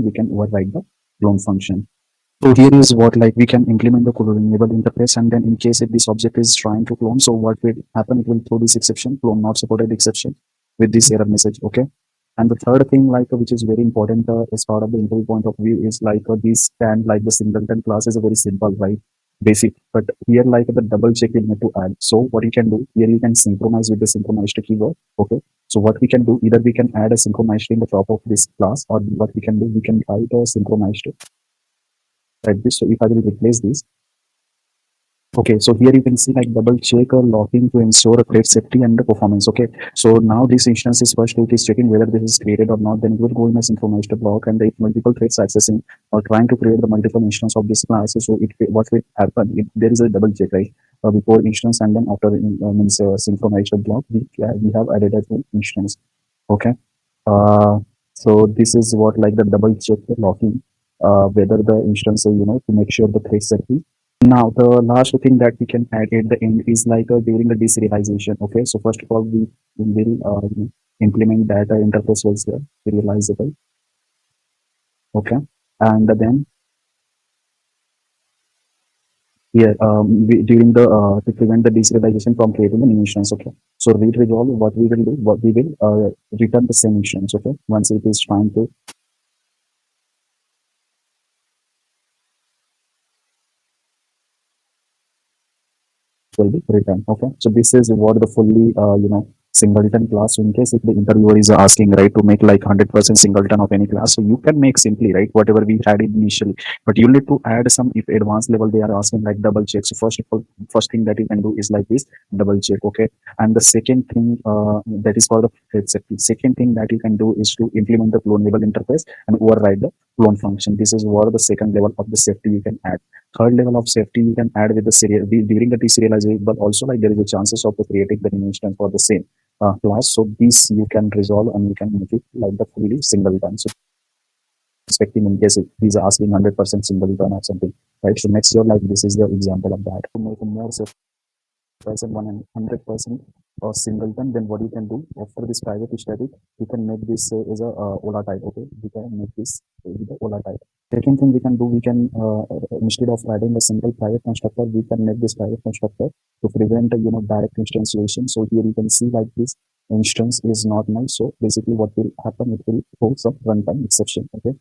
we can override the clone function. So here is what like we can implement the clonable interface, and then in case if this object is trying to clone, so what will happen? It will throw this exception, clone not supported exception, with this error message. Okay. And the third thing, like which is very important as part of the interview point of view, is like this stand like the singleton class is a very simple, right? Basic, but here like the double check you need to add. So what you can do here, you can synchronize with the synchronized keyword. Okay. So what we can do, either we can add a synchronized in the top of this class, or what we can do, we can write a synchronized right this. So if I will replace this, okay, so here you can see like double check or logging to ensure a great safety and the performance. Okay, so now this instance is first it is checking whether this is created or not, then it will go in a synchronized block, and if multiple threads accessing or trying to create the multiple instance of this class, so it what will happen if there is a double check, right? Before instance and then after means synchronized block, we have added a new instance. Okay. uh so this is what like the double check the locking, whether the instance to make sure the thread safety. Now, the last thing that we can add at the end is like during the deserialization. Okay, so first of all, we will implement that interface was serializable. Okay, and then here during the to prevent the deserialization from creating an instance. Okay, so read resolve. What we will do, what we will return the same instance. Okay, once it is trying to will be written. Okay, so this is what the fully singleton class. So in case if the interviewer is asking right to make like 100% singleton of any class, so you can make simply right whatever we had initially, but you need to add some if advanced level they are asking like double check. So first of all, first thing that you can do is like this double check. Okay, and the second thing that is called the thread safety. Second thing that you can do is to implement the clone label interface and override the clone function. This is what the second level of the safety you can add. Third level of safety you can add with the serial during the deserialization, but also like there is a chances of creating the new instance for the same class. So these you can resolve and you can make it like the fully singleton. So expecting in case if he's asking 100% singleton or something, right? So next year like this is the example of that. To make a more safe person 100% or singleton, then what you can do after this private static, you can make this as a Ola type. Okay, we can make this with the Ola type. Second thing we can do, we can instead of adding a single private constructor, we can make this private constructor to prevent direct instantiation. So here you can see like this instance is not null. So basically, what will happen? It will throw some runtime exception. Okay,